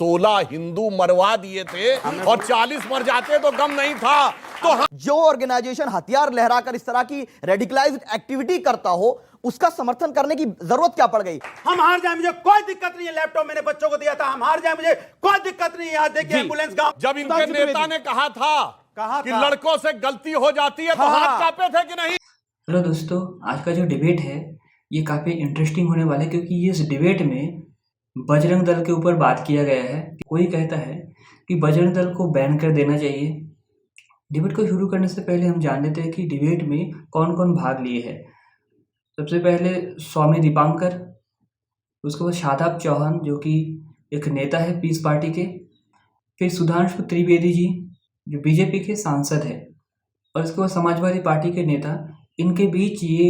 16 हिंदू मरवा दिए थे और 40 मर जाते तो गम नहीं था। तो जो ऑर्गेनाइजेशन हथियार लहराकर इस तरह की रेडिकलाइज्ड एक्टिविटी करता हो, उसका समर्थन करने की जरूरत क्या पड़ गई? हम हार जाए, मुझे कोई दिक्कत नहीं है। लैपटॉप मैंने बच्चों को दिया था, हम हार जाए, मुझे कोई दिक्कत नहीं है। यहाँ देखिए एम्बुलेंस गांव। जब इनके नेता ने कहा था कि लड़कों से गलती हो जाती है तो हाथ कांपे थे कि नहीं? हेलो दोस्तों, आज का जो डिबेट है ये काफ़ी इंटरेस्टिंग होने वाला है, क्योंकि इस डिबेट में बजरंग दल के ऊपर बात किया गया है। कोई कहता है कि बजरंग दल को बैन कर देना चाहिए। डिबेट को शुरू करने से पहले हम जान लेते हैं कि डिबेट में कौन कौन भाग लिए है। सबसे पहले स्वामी दीपांकर, उसके बाद शादाब चौहान जो कि एक नेता है पीस पार्टी के, फिर सुधांशु त्रिवेदी जी जो बीजेपी के सांसद है, और उसके बाद समाजवादी पार्टी के नेता। इनके बीच ये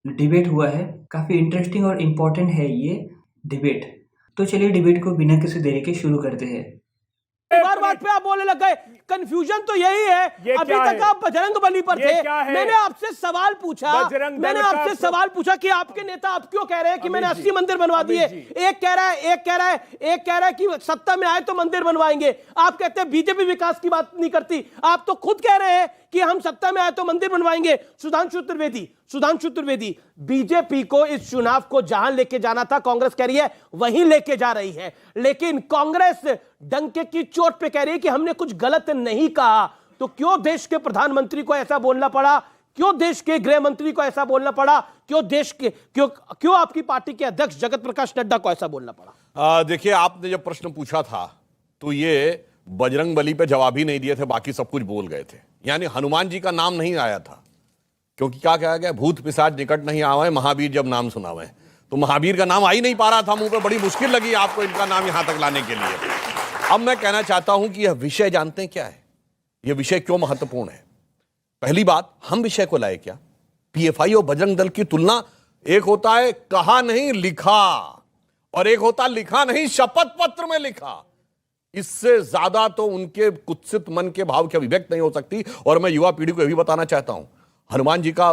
डिबेट हुआ है। काफ़ी इंटरेस्टिंग और इम्पोर्टेंट है ये डिबेट। तो चलिए डिबेट को बिना किसी देरी के शुरू करते हैं। बार बात पे आप बोलने लग गए। कंफ्यूजन तो यही है, अभी तक आप बजरंग बली पर थे। मैंने आपसे सवाल पूछा कि आपके नेता आप क्यों कह रहे हैं कि मैंने 80 मंदिर बनवा दिए। एक कह रहा है कि सत्ता में आए तो मंदिर बनवाएंगे। आप कहते हैं बीजेपी विकास की बात नहीं करती। आप तो खुद कह रहे हैं कि हम सत्ता में आए तो मंदिर बनवाएंगे। सुधांशु त्रिवेदी, बीजेपी को इस चुनाव को जहां लेके जाना था कांग्रेस कह रही है वहीं लेके जा रही है, लेकिन कांग्रेस डंके की चोट पे कह रही है कि हमने कुछ गलत नहीं कहा। तो क्यों देश के प्रधानमंत्री को ऐसा बोलना पड़ा? क्यों देश के गृह मंत्री को ऐसा बोलना पड़ा? क्यों आपकी पार्टी के अध्यक्ष जगत प्रकाश नड्डा को ऐसा बोलना पड़ा? देखिए, आपने जब प्रश्न पूछा था तो ये बजरंग बली पे जवाब ही नहीं दिए थे, बाकी सब कुछ बोल गए थे। यानी हनुमान जी का नाम नहीं आया था, क्योंकि क्या कहा गया, भूत पिशाच निकट नहीं आवे, महावीर जब नाम सुनावे। तो महावीर का नाम आ ही नहीं पा रहा था मुंह पे। बड़ी मुश्किल लगी आपको इनका नाम यहां तक लाने के लिए। अब मैं कहना चाहता हूं कि यह विषय जानते हैं क्या है, यह विषय क्यों महत्वपूर्ण है। पहली बात, हम विषय को लाए क्या? पीएफआई और बजरंग दल की तुलना, एक होता है कहा नहीं लिखा, और एक होता लिखा नहीं शपथ पत्र में लिखा। इससे ज्यादा तो उनके कुत्सित मन के भाव की अभिव्यक्त नहीं हो सकती। और मैं युवा पीढ़ी को यह भी बताना चाहता हूं, हनुमान जी का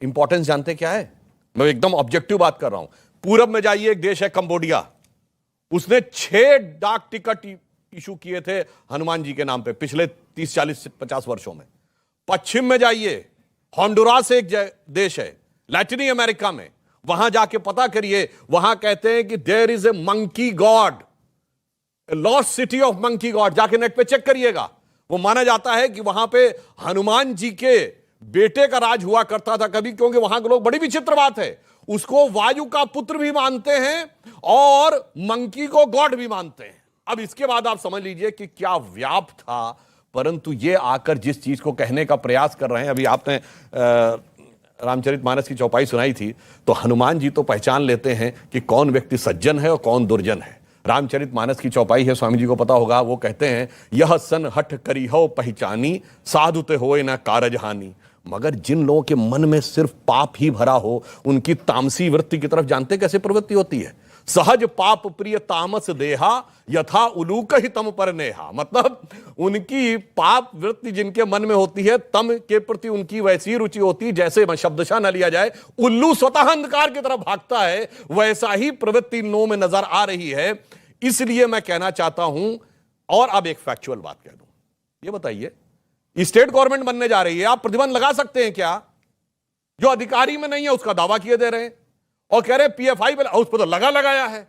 इंपॉर्टेंस जानते क्या है? मैं एकदम ऑब्जेक्टिव बात कर रहा हूं। पूरब में जाइए, एक देश है कंबोडिया, उसने 6 डाक टिकट इशू किए थे हनुमान जी के नाम पे पिछले 30, 40, 50 वर्षों में। पश्चिम में जाइए, होंडुरास एक देश है लैटिन अमेरिका में, वहां जाके पता करिए, वहां कहते हैं कि there is a monkey god, lost city of monkey god. जाके नेट पे चेक करिएगा। वो माना जाता है कि वहां पे हनुमान जी के बेटे का राज हुआ करता था कभी, क्योंकि वहां के लोग, बड़ी विचित्र बात है, उसको वायु का पुत्र भी मानते हैं और मंकी को गॉड भी मानते हैं। अब इसके बाद आप समझ लीजिए कि क्या व्याप था। परंतु ये आकर जिस चीज को कहने का प्रयास कर रहे हैं, अभी आपने रामचरितमानस की चौपाई सुनाई थी, तो हनुमान जी तो पहचान लेते हैं कि कौन व्यक्ति सज्जन है और कौन दुर्जन है। रामचरितमानस की चौपाई है, स्वामी जी को पता होगा, वो कहते हैं, यह सन हठ करी हो पहचानी, साधु ते होए ना कारज हानि। मगर जिन लोगों के मन में सिर्फ पाप ही भरा हो, उनकी तामसी वृत्ति की तरफ जानते कैसे प्रवृत्ति होती है? सहज पाप प्रिय तामस देहा, यथा उलूक ही तम पर नेहा। मतलब उनकी पाप वृत्ति जिनके मन में होती है, तम के प्रति उनकी वैसी रुचि होती है, जैसे शब्दशः न लिया जाए, उल्लू स्वतः अंधकार की तरफ भागता है, वैसा ही प्रवृत्ति इन लोगों में नजर आ रही है। इसलिए मैं कहना चाहता हूं, और अब एक फैक्चुअल बात कह दूं, ये बताइए, स्टेट गवर्नमेंट बनने जा रही है, आप प्रतिबंध लगा सकते हैं क्या? जो अधिकारी में नहीं है उसका दावा किए दे रहे हैं और कह रहे हैं पीएफआई पे, उस पर तो लगाया है।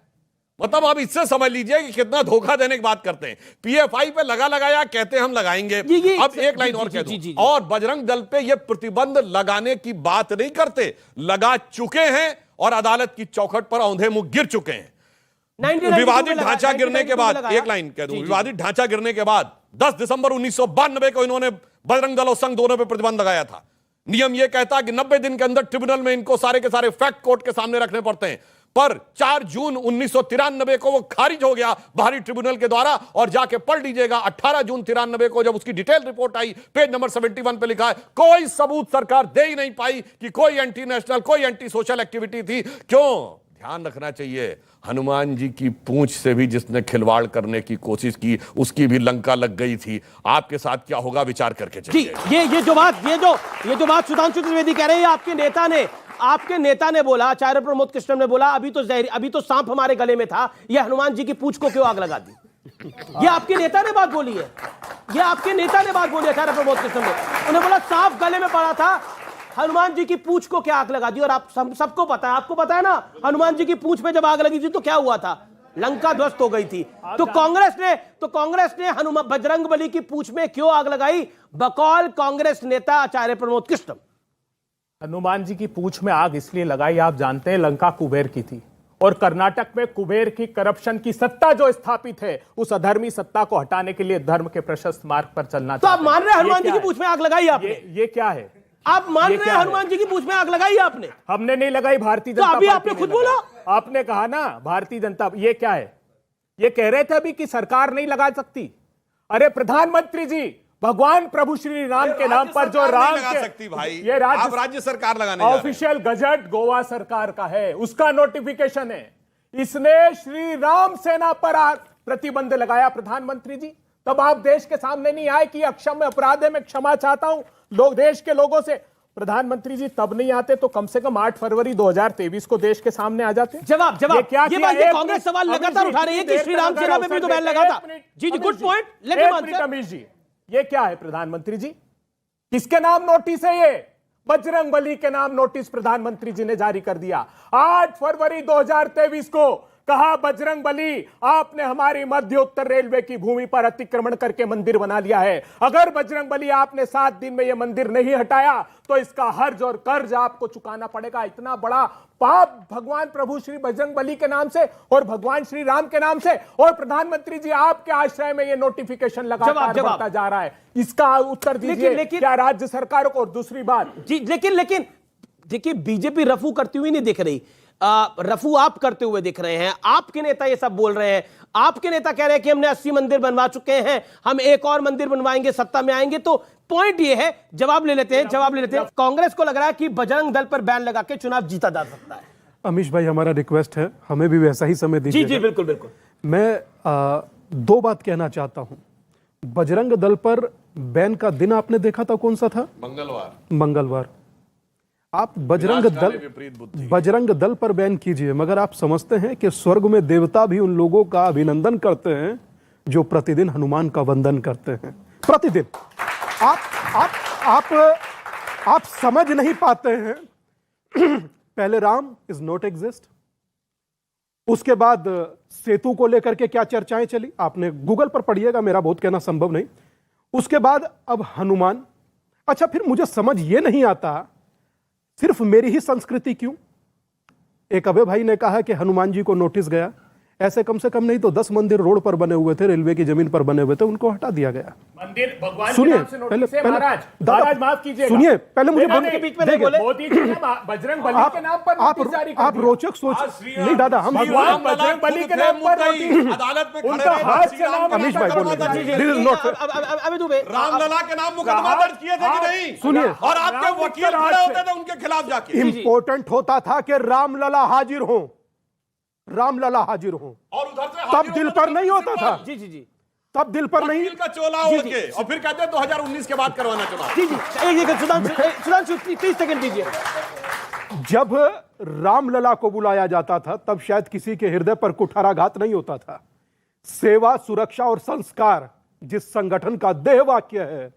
मतलब आप इससे समझ लीजिए कि कितना धोखा देने की बात करते हैं। पीएफआई पे लगाया, कहते हैं हम लगाएंगे। अब एक लाइन और कह दूं, और बजरंग दल पे ये प्रतिबंध लगाने की बात नहीं करते, लगा चुके हैं और अदालत की चौखट पर औंधे मुंह गिर चुके हैं। विवादित ढांचा गिरने के बाद, एक लाइन कह दूं, विवादित ढांचा गिरने के बाद 10 दिसंबर 1992 को इन्होंने बजरंग दल और संघ दोनों पे प्रतिबंध लगाया था। नियम यह कहता है कि 90 दिन के अंदर ट्रिब्यूनल में इनको सारे के सारे फैक्ट कोर्ट के सामने रखने पड़ते हैं। पर 4 जून 1993 को वो खारिज हो गया बाहरी ट्रिब्यूनल के द्वारा। और जाके पढ़ लीजिएगा, 18 जून 93 को जब उसकी डिटेल रिपोर्ट आई, पेज नंबर 71 पे लिखा है, कोई सबूत सरकार दे ही नहीं पाई कि कोई एंटी नेशनल, कोई एंटी सोशल एक्टिविटी थी। क्यों? ध्यान रखना चाहिए, हनुमान जी की पूंछ से भी जिसने खिलवाड़ करने की कोशिश की, उसकी भी लंका लग गई थी। आपके साथ क्या होगा, विचार करके चलिए। ये जो बात सुधांशु त्रिवेदी कह रहे हैं, आपके नेता ने बोला, आचार्य प्रमोद कृष्णन ने बोला, अभी तो सांप हमारे गले में था, ये हनुमान जी की पूंछ को क्यों आग लगा दी? ये आपके नेता ने बात बोली है, ये आपके नेता ने बात बोली है आचार्य प्रमोद कृष्ण ने। उन्हें बोला साफ गले में पड़ा था, हनुमान जी की पूंछ को क्या आग लगा दी। और आप सबको पता है, आपको पता है ना, हनुमान जी की पूंछ पे जब आग लगी थी तो क्या हुआ था, लंका ध्वस्त हो गई थी। तो कांग्रेस ने हनुमान बजरंगबली की पूंछ में क्यों आग लगाई, बकौल कांग्रेस नेता आचार्य प्रमोद कृष्ण। हनुमान जी की पूंछ में आग इसलिए लगाई, आप जानते हैं लंका कुबेर की थी, और कर्नाटक में कुबेर की करप्शन की सत्ता जो स्थापित है, उस अधर्मी सत्ता को हटाने के लिए धर्म के प्रशस्त मार्ग पर चलना। तो आप मान रहे हैं हनुमान जी की पूंछ में आग लगाई आपने? ये क्या है? आप मान रहे हैं हनुमान जी की पूंछ में आग लगाई आपने? हमने नहीं लगाई, भारतीय जनता तो अभी पार्टी आपने ने खुद लगाई। बोला, आपने कहा ना भारतीय जनता, ये क्या है? ये कह रहे थे अभी कि सरकार नहीं लगा सकती। अरे प्रधानमंत्री जी, भगवान प्रभु श्री राम के नाम पर जो राम लगा सकती भाई, ये आप राज्य सरकार लगाने जा रहे हैं। ऑफिशियल गजट गोवा सरकार का है, उसका नोटिफिकेशन है। इसने श्री राम सेना पर प्रतिबंध लगाया प्रधानमंत्री जी। तब आप देश के सामने नहीं आए कि अक्षम्य अपराध है, मैं क्षमा चाहता हूं लोग, देश के लोगों से। प्रधानमंत्री जी तब नहीं आते तो कम से कम 8 फरवरी 2023 को देश के सामने आ जाते। जवाब ये बात कांग्रेस सवाल लगातार उठा रही है कि श्री राम सेना में भी तो बैन लगा था। जी गुड पॉइंट, लेकिन अमीश जी ये क्या है प्रधानमंत्री जी? किसके नाम नोटिस है ये? बजरंगबली के नाम नोटिस प्रधानमंत्री जी ने जारी कर दिया 8 फरवरी 2023 को। कहा बजरंगबली, आपने हमारी मध्य उत्तर रेलवे की भूमि पर अतिक्रमण करके मंदिर बना लिया है। अगर बजरंगबली आपने 7 दिन में यह मंदिर नहीं हटाया तो इसका हर्ज और कर्ज आपको चुकाना पड़ेगा। इतना बड़ा पाप भगवान प्रभु श्री बजरंगबली के नाम से और भगवान श्री राम के नाम से, और प्रधानमंत्री जी आपके आश्रय में यह नोटिफिकेशन लगातार बढ़ता जा रहा है। इसका उत्तर दीजिए क्या राज्य सरकारों को? और दूसरी बात जी, लेकिन देखिए बीजेपी रफू करती हुई नहीं दिख रही, रफू आप करते हुए दिख रहे हैं। आपके नेता ये सब बोल रहे हैं, आपके नेता कह रहे हैं कि हमने 80 मंदिर बनवा चुके हैं, हम एक और मंदिर बनवाएंगे, सत्ता में आएंगे। तो पॉइंट ये है, जवाब ले लेते हैं। कांग्रेस को लग रहा है कि बजरंग दल पर बैन लगा के चुनाव जीता जा सकता है। अमीश भाई, हमारा रिक्वेस्ट है, हमें भी वैसा ही समय दीजिए। जी बिल्कुल। मैं 2 बात कहना चाहता हूं। बजरंग दल पर बैन का दिन आपने देखा था कौन सा था? मंगलवार। आप बजरंग दल पर बैन कीजिए, मगर आप समझते हैं कि स्वर्ग में देवता भी उन लोगों का अभिनंदन करते हैं जो प्रतिदिन हनुमान का वंदन करते हैं। प्रतिदिन आप समझ नहीं पाते हैं। पहले राम इज नॉट एग्जिस्ट, उसके बाद सेतु को लेकर के क्या चर्चाएं चली, आपने गूगल पर पढ़िएगा, मेरा बहुत कहना संभव नहीं। उसके बाद अब हनुमान। अच्छा, फिर मुझे समझ ये नहीं आता सिर्फ मेरी ही संस्कृति क्यों? एक अभय भाई ने कहा कि हनुमान जी को नोटिस गया, ऐसे कम से कम नहीं तो 10 मंदिर रोड पर बने हुए थे, रेलवे की जमीन पर बने हुए थे, उनको हटा दिया गया। मंदिर भगवान सुनिए, पहले महाराज माफ कीजिएगा, सुनिए पहले मुझे बजरंग बली के नाम पर आप रोचक सोच नहीं दादा, हम भगवान बजरंग बली के नाम पर अदालत में उनका हाथ के नाम अमीश भाई बोल रहे रामलला के नाम मुकदमा दर्ज किए थे कि नहीं? सुनिए, और आपके वकील खड़े होते थे उनके खिलाफ जाके। इंपॉर्टेंट होता था कि रामलला हाजिर हो, रामलला हाजिर हो, और उधर से तब दिल पर नहीं होता था। जी तब दिल पर नहीं, वकील का चोला ओढ़ के, और फिर कहते हैं 2019 के बाद करवाना चुनाव। सुधांशु 30 सेकंड दीजिए। जब रामलला को बुलाया जाता था तब शायद किसी के हृदय पर कुठाराघात नहीं होता था। सेवा, सुरक्षा और संस्कार जिस संगठन का देह वाक्य है,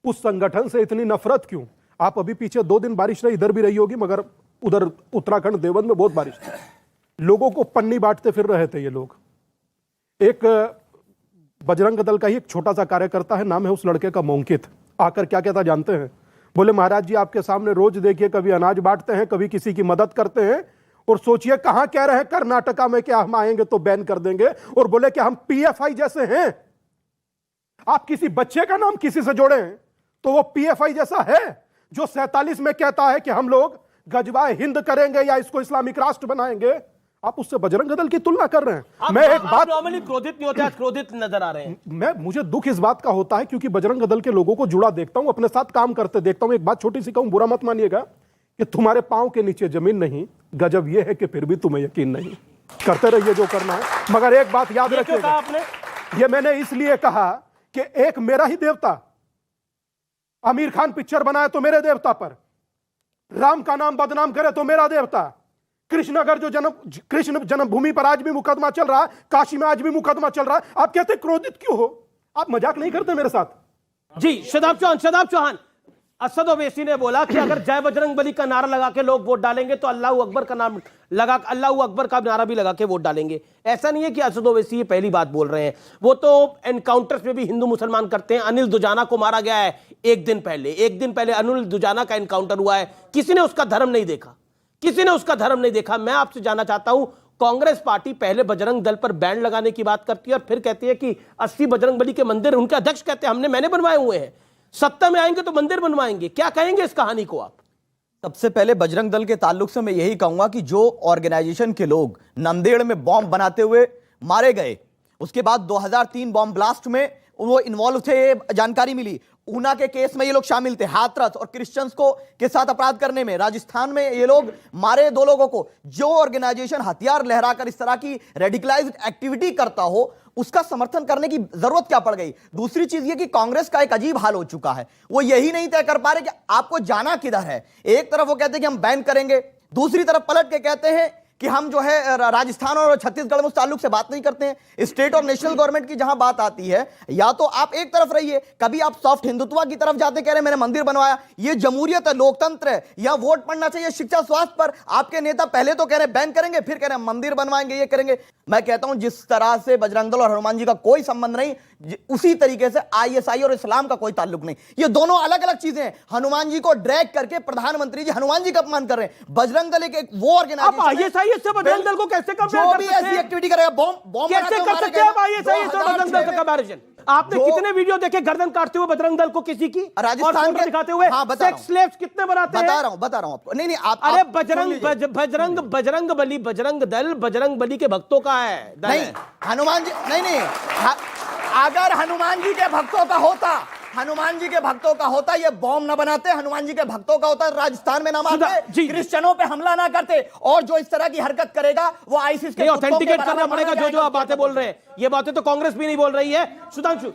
उस संगठन से इतनी नफरत क्यों? आप अभी पीछे 2 दिन बारिश रही, इधर भी रही होगी, मगर उधर उत्तराखंड देवबंद में बहुत बारिश थी। लोगों को पन्नी बांटते फिर रहे थे ये लोग। एक बजरंग दल का ही एक छोटा सा कार्यकर्ता है, नाम है उस लड़के का मोंकित, आकर क्या कहता जानते हैं? बोले महाराज जी आपके सामने रोज देखिए, कभी अनाज बांटते हैं, कभी किसी की मदद करते हैं, और सोचिए कहां कह रहे हैं कर्नाटका में क्या हम आएंगे तो बैन कर देंगे, और बोले कि हम पीएफआई जैसे हैं। आप किसी बच्चे का नाम किसी से जोड़े हैं तो वो पीएफआई जैसा है जो 47 में कहता है कि हम लोग गजवाए हिंद करेंगे या इसको इस्लामिक राष्ट्र बनाएंगे। आप उससे बजरंग दल की तुलना कर रहे हैं। मैं एक बात, नॉर्मली क्रोधित नहीं होते, आज क्रोधित नजर आ रहे हैं। मुझे दुख इस बात का होता है क्योंकि बजरंग दल के लोगों को जुड़ा देखता हूं, अपने साथ काम करते देखता हूं। एक बात छोटी सी कहूं, बुरा मत मानिएगा, कि तुम्हारे पांव के नीचे जमीन नहीं, गजब यह है कि फिर भी तुम्हें यकीन नहीं। करते रहिए जो करना है, मगर एक बात याद रखिएगा, आपने ये मैंने इसलिए कहा कि एक मेरा ही देवता, आमिर खान पिक्चर बनाए तो मेरे देवता पर, राम का नाम बदनाम करे तो मेरा देवता, कृष्णनगर जो कृष्ण जन्मभूमि पर आज भी मुकदमा चल रहा है, काशी में आज भी मुकदमा चल रहा है, आप कहते क्रोधित क्यों हो? आप मजाक नहीं करते मेरे साथ? जी शदाब चौहान, असद ओवैसी ने बोला कि अगर जय बजरंग बली का नारा लगा के लोग वोट डालेंगे तो अल्लाह अकबर का नाम लगा, अल्लाह अकबर का नारा भी लगा के वोट डालेंगे। ऐसा नहीं है कि असद ओवैसी ये पहली बात बोल रहे हैं, वो तो एनकाउंटर्स में भी हिंदू मुसलमान करते हैं। अनिल दुजाना को मारा गया है एक दिन पहले अनिल दुजाना का एनकाउंटर हुआ है, किसी ने उसका धर्म नहीं देखा। मैं आपसे जानना चाहता हूं, कांग्रेस पार्टी पहले बजरंग दल पर बैन लगाने की बात करती है और फिर कहती है कि 80 बजरंग बली के मंदिर, उनके अध्यक्ष कहते हैं मैंने बनवाए हुए हैं, सत्ता में आएंगे तो मंदिर बनवाएंगे। क्या कहेंगे इस कहानी को आप? सबसे पहले बजरंग दल के ताल्लुक से मैं यही कहूंगा कि जो ऑर्गेनाइजेशन के लोग नांदेड़ में बॉम्ब बनाते हुए मारे गए, उसके बाद 2003 बॉम्ब ब्लास्ट में वो इन्वॉल्व थे, ये जानकारी मिली। ऊना के केस में ये लोग शामिल थे, हाथरस और क्रिश्चियंस को के साथ अपराध करने में। राजस्थान में ये लोग मारे 2 लोगों को। जो ऑर्गेनाइजेशन हथियार लहराकर इस तरह की रेडिकलाइज्ड एक्टिविटी करता हो, उसका समर्थन करने की जरूरत क्या पड़ गई? दूसरी चीज ये कि कांग्रेस का एक अजीब हाल हो चुका है, वो यही नहीं तय कर पा रहे कि आपको जाना किधर है। एक तरफ वो कहते हैं कि हम बैन करेंगे, दूसरी तरफ पलट के कहते हैं कि हम जो है राजस्थान और छत्तीसगढ़ में उस ताल्लुक से बात नहीं करते हैं। स्टेट और नेशनल गवर्नमेंट की जहां बात आती है, या तो आप एक तरफ रहिए, कभी आप सॉफ्ट हिंदुत्व की तरफ जाते, कह रहे हैं मैंने मंदिर बनवाया, ये जमहूरियत है, लोकतंत्र है, या वोट पड़ना चाहिए शिक्षा स्वास्थ्य पर। आपके नेता पहले तो कह रहे हैं बैन करेंगे, फिर कह रहे हैं मंदिर बनवाएंगे, ये करेंगे। मैं कहता हूं जिस तरह से बजरंग दल और हनुमान जी का कोई संबंध नहीं, उसी तरीके से आईएसआई और इस्लाम का कोई ताल्लुक नहीं। ये दोनों अलग अलग चीजें हैं। हनुमान जी को ड्रैग करके प्रधानमंत्री जी हनुमान जी का अपमान कर रहे हैं। बजरंग दल एक वो ऑर्गेनाइजेशन, आईएसआई से बजरंग दल को कैसे कंपेयर कर सकते हैं? ऐसी एक्टिविटी करेगा, बॉम्ब कैसे कर सकते हैं आईएसआई से बजरंग दल का कंपैरिजन? आपने कितने वीडियो देखे गर्दन काटते हुए बजरंग दल को किसी की, राजस्थान के दिखाते हुए? सेक्स स्लेव्स कितने बनाते हैं? बता रहा हूं आपको। नहीं आप अरे बजरंग दल बजरंग बली के भक्तों का है, नहीं हनुमान जी नहीं अगर हनुमान जी के भक्तों का होता ये बॉम्ब ना बनाते। हनुमान जी के भक्तों का होता राजस्थान में ना मारते, क्रिश्चियनों पे हमला ना करते, और जो इस तरह की हरकत करेगा वो आईसिस के ऑथेंटिकेट करना पड़ेगा। जो आप बातें बोल रहे हैं, ये बातें तो कांग्रेस भी नहीं बोल रही है। सुधांशु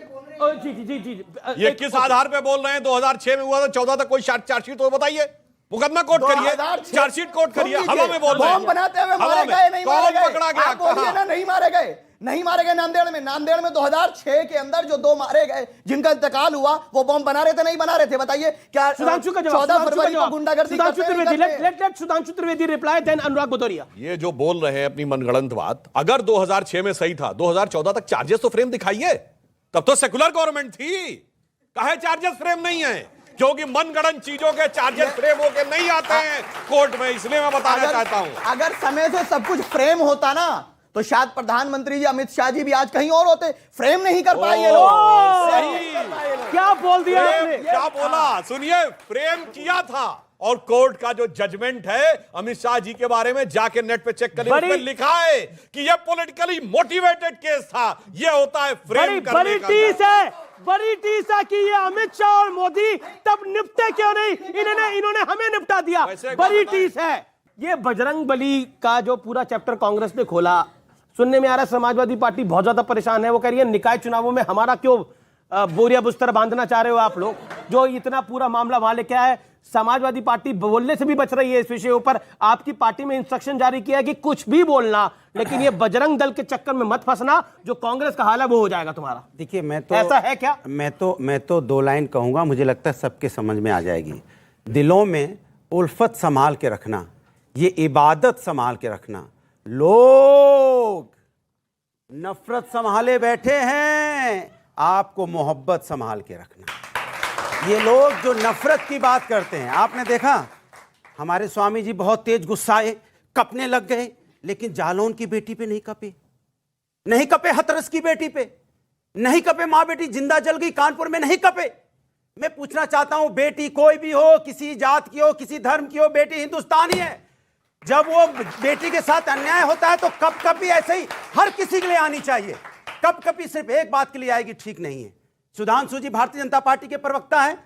जी ये किस आधार पे बोल रहे हैं? 2006 में हुआ था, 14 तक कोई चार्जशीट तो बताइए, मुकदमा कोर्ट करिए, चार्जशीट कोर्ट करिए। हवा में बोल रहे हैं, बॉम्ब बनाते हुए मारे गए, नहीं मारे गए, पकड़ा गया, आप बोलिए ना नहीं मारे गए। नांदेड़ में 2006 के अंदर जो 2 मारे गए, जिनका इंतकाल हुआ, वो बॉम्ब बना रहे थे नहीं बना रहे थे? बताइए क्या? सुधांशु का जवाब, 14 फरवरी को गुंडागर्दी सुधांशु त्रिवेदी रिप्लाई, देन अनुराग भदौरिया। ये जो बोल रहे हैं अपनी मनगढ़ंत बात, अगर 2006 में सही था, 2014 तक चार्जेस तो फ्रेम दिखाइए। तब तो सेकुलर गवर्नमेंट थी, काहे चार्जेस फ्रेम नहीं है? क्योंकि मनगढ़ंत चीजों के चार्जेस फ्रेम होके नहीं आते हैं कोर्ट में, इसलिए मैं बताना चाहता हूं। अगर समय से सब कुछ फ्रेम होता ना, तो शायद प्रधानमंत्री जी अमित शाह जी भी आज कहीं और होते। फ्रेम नहीं कर पाए ये लोग। क्या बोल दिया आपने? क्या बोला सुनिए, फ्रेम किया था, और कोर्ट का जो जजमेंट है अमित शाह जी के बारे में जाके नेट पे चेक करें, उसमें लिखा है कि ये पॉलिटिकली मोटिवेटेड केस था। ये होता है फ्रेम करने का। बड़ी टीस है कि ये अमित शाह और मोदी तब निपटे क्यों नहीं? इन्होंने हमें निपटा दिया। बड़ी टीस है ये। बजरंग बली का जो पूरा चैप्टर कांग्रेस ने खोला, सुनने में आ रहा है समाजवादी पार्टी बहुत ज्यादा परेशान है। वो कह रही है निकाय चुनावों में हमारा क्यों बोरिया बुस्तर बांधना चाह रहे हो आप लोग, जो इतना पूरा मामला वहां लेके आया है। समाजवादी पार्टी बोलने से भी बच रही है इस विषय ऊपर। आपकी पार्टी में इंस्ट्रक्शन जारी किया है कि कुछ भी बोलना, लेकिन ये बजरंग दल के चक्कर में मत फंसना। जो कांग्रेस का हाल है वो हो जाएगा तुम्हारा। देखिए मैं तो ऐसा है क्या? मैं तो 2 लाइन कहूंगा, मुझे लगता है सबके समझ में आ जाएगी। दिलों में उल्फत संभाल के रखना, ये इबादत संभाल के रखना। लोग नफरत संभाले बैठे हैं, आपको मोहब्बत संभाल के रखना। ये लोग जो नफरत की बात करते हैं, आपने देखा हमारे स्वामी जी बहुत तेज गुस्साए, कपने लग गए, लेकिन जालौन की बेटी पे नहीं कपे, नहीं कपे हथरस की बेटी पे, नहीं कपे, मां बेटी जिंदा जल गई कानपुर में, नहीं कपे। मैं पूछना चाहता हूं, बेटी कोई भी हो, किसी जात की हो, किसी धर्म की हो, बेटी हिंदुस्तानी है। जब वो बेटी के साथ अन्याय होता है तो कब कभी ऐसे ही हर किसी के लिए आनी चाहिए। कब कभी सिर्फ एक बात के लिए आएगी, ठीक नहीं है। सुधांशु जी भारतीय जनता पार्टी के प्रवक्ता हैं,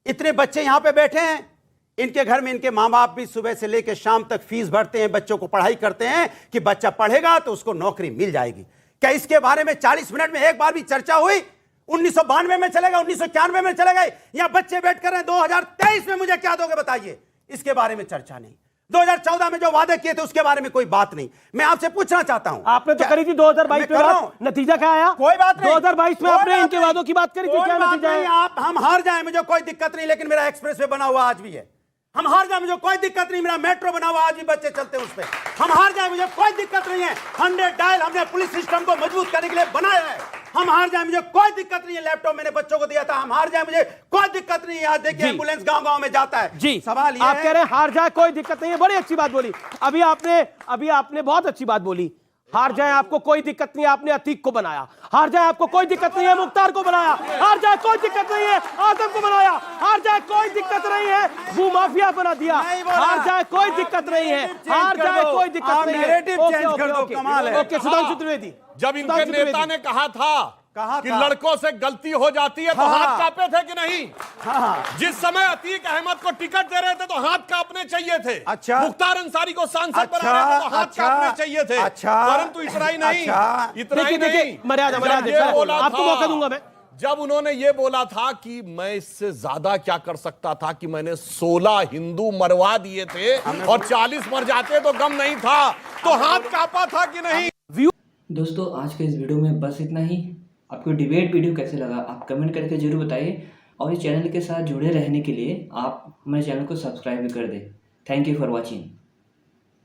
इतने बच्चे यहां पे बैठे हैं, इनके घर में इनके मां बाप भी सुबह से लेकर शाम तक फीस भरते हैं, बच्चों को पढ़ाई करते हैं कि बच्चा पढ़ेगा तो उसको नौकरी मिल जाएगी। क्या इसके बारे में 40 मिनट में एक बार भी चर्चा हुई? 1992 में चले गए, 1991 में चले गए, यहां बच्चे बैठ कर 2023 में मुझे क्या दोगे बताइए? इसके बारे में चर्चा नहीं। 2014 में जो वादे किए थे उसके बारे में कोई बात नहीं। मैं आपसे पूछना चाहता हूं, आपने तो करी थी 2022 में बात, नतीजा क्या आया? कोई बात नहीं। 2022 में आपने इनके वादों की बात करी थी, क्या नतीजा है? आप हम हार जाए मुझे कोई दिक्कत नहीं, लेकिन मेरा एक्सप्रेस वे बना हुआ आज भी है। हम हार जाए मुझे कोई दिक्कत नहीं, मेरा मेट्रो बना हुआ आज भी बच्चे चलते हैं उस पे। हम हार जाए मुझे कोई दिक्कत नहीं है, 100 डायल हमने पुलिस सिस्टम को मजबूत करने के लिए बनाया है। हम हार जाए मुझे कोई दिक्कत नहीं है, लैपटॉप मैंने बच्चों को दिया था। हम हार जाए मुझे कोई दिक्कत नहीं है, आज देखिए एम्बुलेंस गांव-गांव में जाता है। जी, सवाल ये आप है, कह रहे हैं हार जाए कोई दिक्कत नहीं है, बड़ी अच्छी बात बोली। अभी आपने बहुत अच्छी बात बोली। हार जाए आपको कोई दिक्कत नहीं है, आपने अतीक को बनाया। हार जाए आपको कोई दिक्कत नहीं है, मुख्तार को बनाया। हार जाए कोई दिक्कत नहीं है, आदम को बनाया। हार जाए कोई दिक्कत नहीं है, भू माफिया बना दिया। हार जाए कोई दिक्कत नहीं है, हार जाए कोई दिक्कत नहीं है। ओके, सुधांशु त्रिवेदी। जब इनके नेता ने कहा था कि लड़कों से गलती हो जाती है तो हाथ कांपे थे कि नहीं? जिस समय अतीक अहमद को टिकट दे रहे थे तो हाथ कांपने चाहिए थे। अच्छा। मुख्तार अंसारी को सांसद बना रहे थे तो हाथ कांपने चाहिए थे। परंतु इतना ही नहीं, इतना ही नहीं, मर्यादा आपको मौका दूंगा मैं। जब उन्होंने ये बोला था कि मैं इससे ज्यादा क्या कर सकता था कि मैंने 16 हिंदू मरवा दिए थे और 40 मर जाते तो गम नहीं था, तो हाथ कांपा था कि नहीं? दोस्तों, आज के इस वीडियो में बस इतना ही। आपको डिबेट वीडियो कैसे लगा आप कमेंट करके जरूर बताइए, और इस चैनल के साथ जुड़े रहने के लिए आप हमारे चैनल को सब्सक्राइब भी कर दें। Thank you for watching.